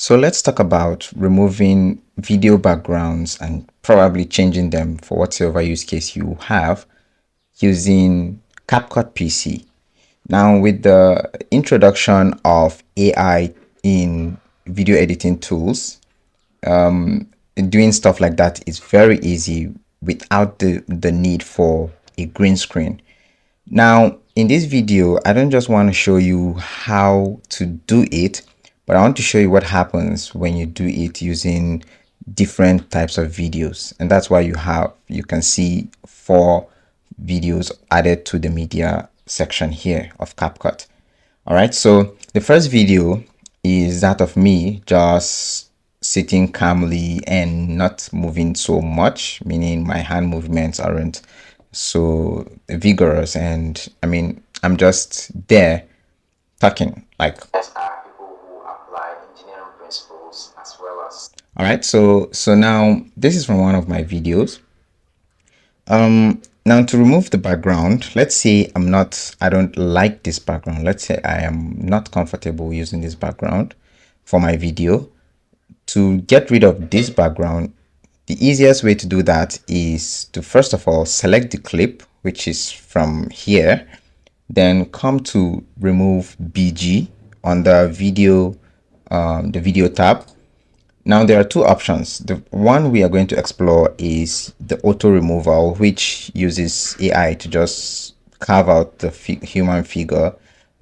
So let's talk about removing video backgrounds and probably changing them for whatsoever use case you have using CapCut PC. Now, with the introduction of AI in video editing tools, doing stuff like that is very easy without the need for a green screen. Now, in this video, I don't just want to show you how to do it, but I want to show you what happens when you do it using different types of videos. And that's why you can see 4 videos added to the media section here of CapCut. All right, so the first video is that of me just sitting calmly and not moving so much, meaning my hand movements aren't so vigorous. And I mean, I'm just there talking like. Are people who apply engineering principles as well as. All right, so now this is from one of my videos. Now to remove the background, let's say I don't like this background. Let's say I am not comfortable using this background for my video. To get rid of this background, the easiest way to do that is to first of all select the clip, which is from here, then come to remove BG on the video tab. Now there are 2 options. The one we are going to explore is the auto removal, which uses AI to just carve out the human figure,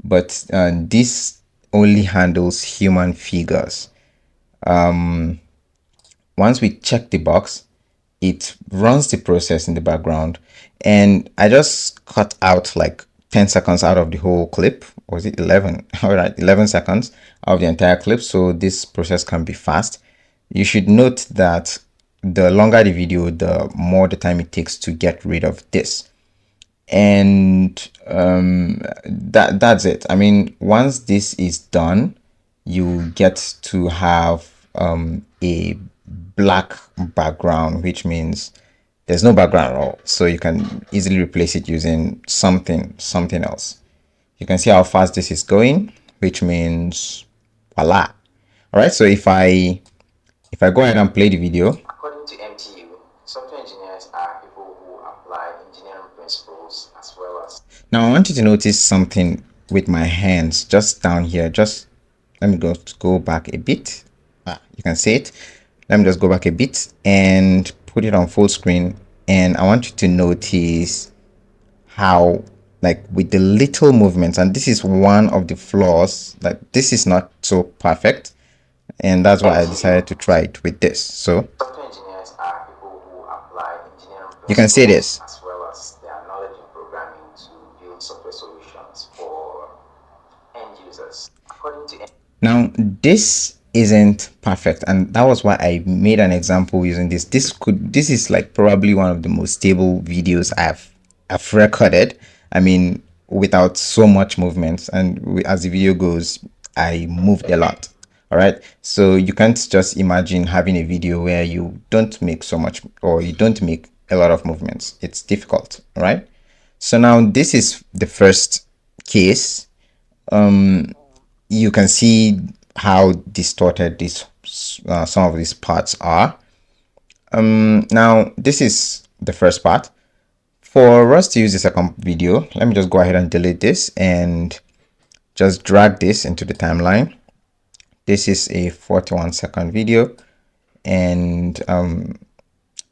but this only handles human figures. Once we check the box, it runs the process in the background, and I just cut out like 10 seconds out of the whole clip. Or was it 11? All right, 11 seconds of the entire clip, so this process can be fast. You should note that the longer the video, the more the time it takes to get rid of this. And that's it. I mean, once this is done, you get to have a black background, which means there's no background at all. So you can easily replace it using something else. You can see how fast this is going, which means voila. All right, so if I go ahead and play the video. According to MTU, software engineers are people who apply engineering principles as well as. Now I want you to notice something with my hands just down here. Just let me go back a bit. You can see it. Let me just go back a bit and put it on full screen. And I want you to notice how, like, with the little movements, and this is one of the flaws, like this is not so perfect, and that's why I decided to try it with this. So software engineers are people who apply engineering you can see this as well as their knowledge in programming to build software solutions for end users. Now this isn't perfect, and that was why I made an example using this. This is like probably one of the most stable videos I've recorded. I mean, without so much movement, and as the video goes, I moved a lot. All right, so you can't just imagine having a video where you don't make so much, or you don't make a lot of movements. It's difficult. All right, so now this is the first case. You can see how distorted this some of these parts are. Now this is the first part. For us to use the second video, let me just go ahead and delete this and just drag this into the timeline. This is a 41-second video, and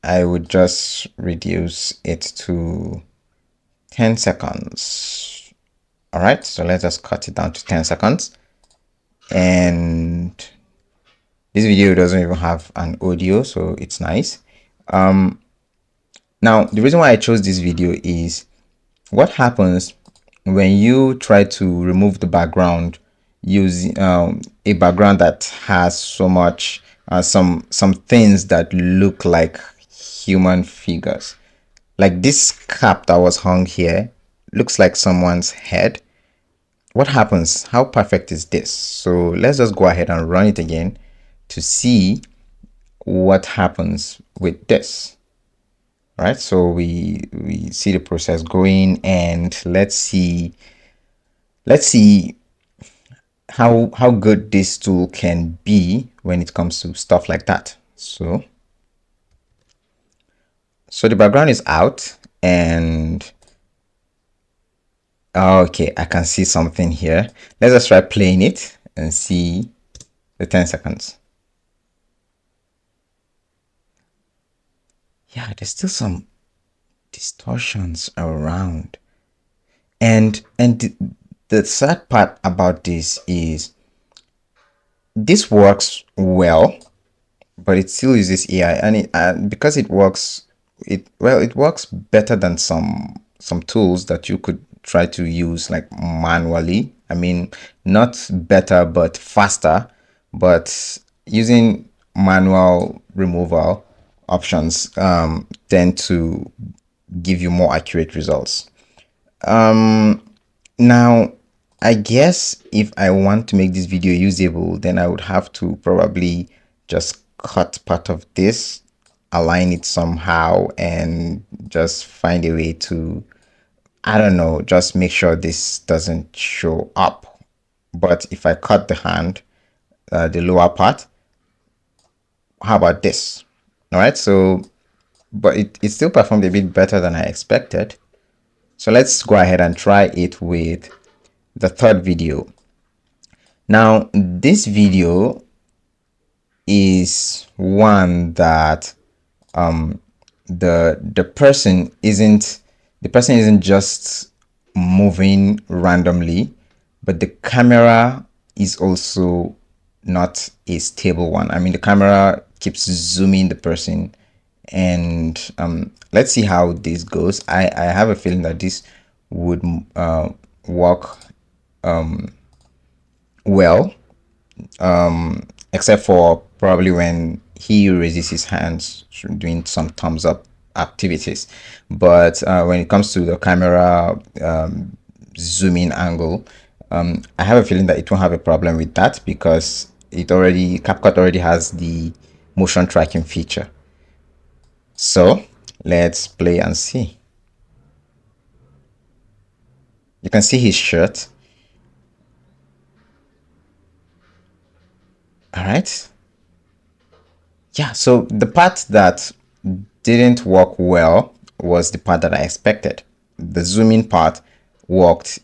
I would just reduce it to 10 seconds. All right, so let's just cut it down to 10 seconds. And this video doesn't even have an audio, so it's nice. Now the reason why I chose this video is what happens when you try to remove the background using a background that has so much some things that look like human figures. Like this cap that was hung here looks like someone's head. What happens? How perfect is this? So let's just go ahead and run it again to see what happens with this. All right, so we see the process going, and let's see how good this tool can be when it comes to stuff like that. So the background is out, and okay, I can see something here. Let's just try playing it and see the 10 seconds. Yeah, there's still some distortions around. And the sad part about this is this works well, but it still uses AI, and because it works, it works better than some tools that you could try to use like manually. I mean, not better but faster, but using manual removal options tend to give you more accurate results. Now, I guess if I want to make this video usable, then I would have to probably just cut part of this, align it somehow, and just find a way to, I don't know, just make sure this doesn't show up. But if I cut the hand, the lower part, how about this? All right, so, but it still performed a bit better than I expected. So let's go ahead and try it with the third video. Now, this video is one that the person isn't just moving randomly, but the camera is also not a stable one. I mean, the camera keeps zooming the person, and let's see how this goes. I have a feeling that this would work well, except for probably when he raises his hands doing some thumbs up activities. But when it comes to the camera zooming angle, I have a feeling that it won't have a problem with that, because CapCut already has the motion tracking feature. So let's play and see. You can see his shirt. All right. Yeah, so the part that didn't work well was the part that I expected. The zooming part worked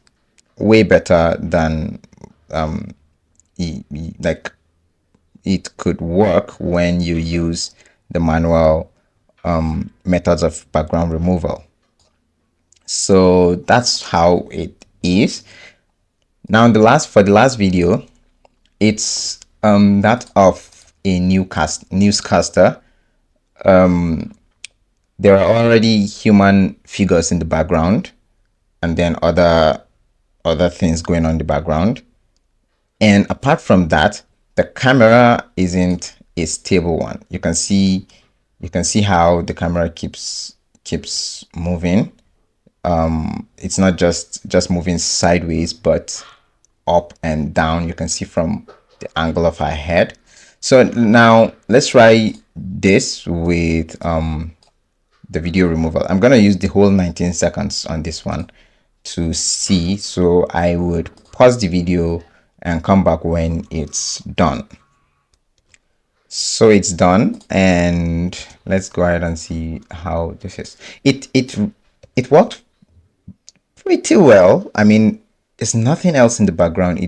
way better than like it could work when you use the manual methods of background removal. So that's how it is. Now, for the last video, it's that of a newscaster. There are already human figures in the background, and then other things going on in the background. And apart from that, the camera isn't a stable one. You can see how the camera keeps moving. It's not just moving sideways, but up and down. You can see from the angle of her head. So now let's try this with the video removal. I'm gonna use the whole 19 seconds on this one to see. So I would pause the video and come back when it's done. So it's done, and let's go ahead and see how this is. It worked pretty well. I mean, there's nothing else in the background.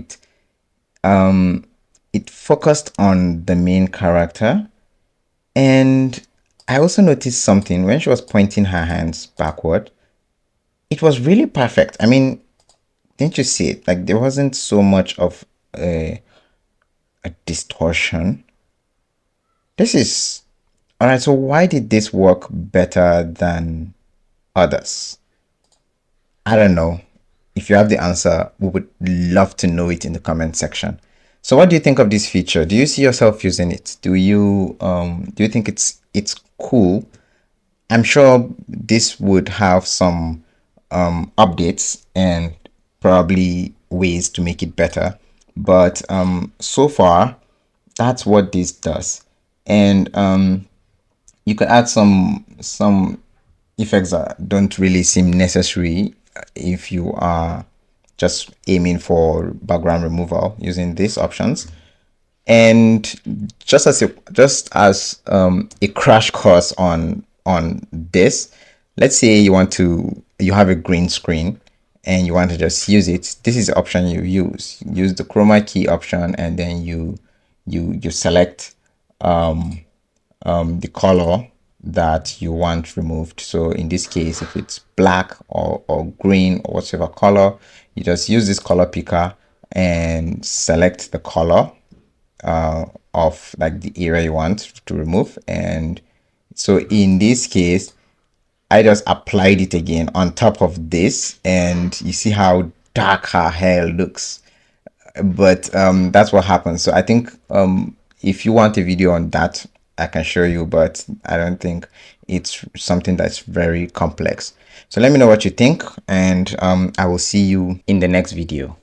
It focused on the main character, and I also noticed something when she was pointing her hands backward. It was really perfect. I mean, didn't you see it? Like, there wasn't so much of a distortion. This is all right. So why did this work better than others? I don't know. If you have the answer, we would love to know it in the comment section. So what do you think of this feature? Do you see yourself using it? Do you think it's cool? I'm sure this would have some updates and probably ways to make it better. But so far, that's what this does. And you could add some effects that don't really seem necessary if you are just aiming for background removal using these options. And just as a crash course on this, let's say you have a green screen and you want to just use it. This is the option you use the chroma key option, and then you select the color that you want removed. So in this case, if it's black or green or whatever color, you just use this color picker and select the color of like the area you want to remove. And so in this case, I just applied it again on top of this, and you see how dark her hair looks. But that's what happens. So I think if you want a video on that, I can show you, but I don't think it's something that's very complex. So let me know what you think, and I will see you in the next video.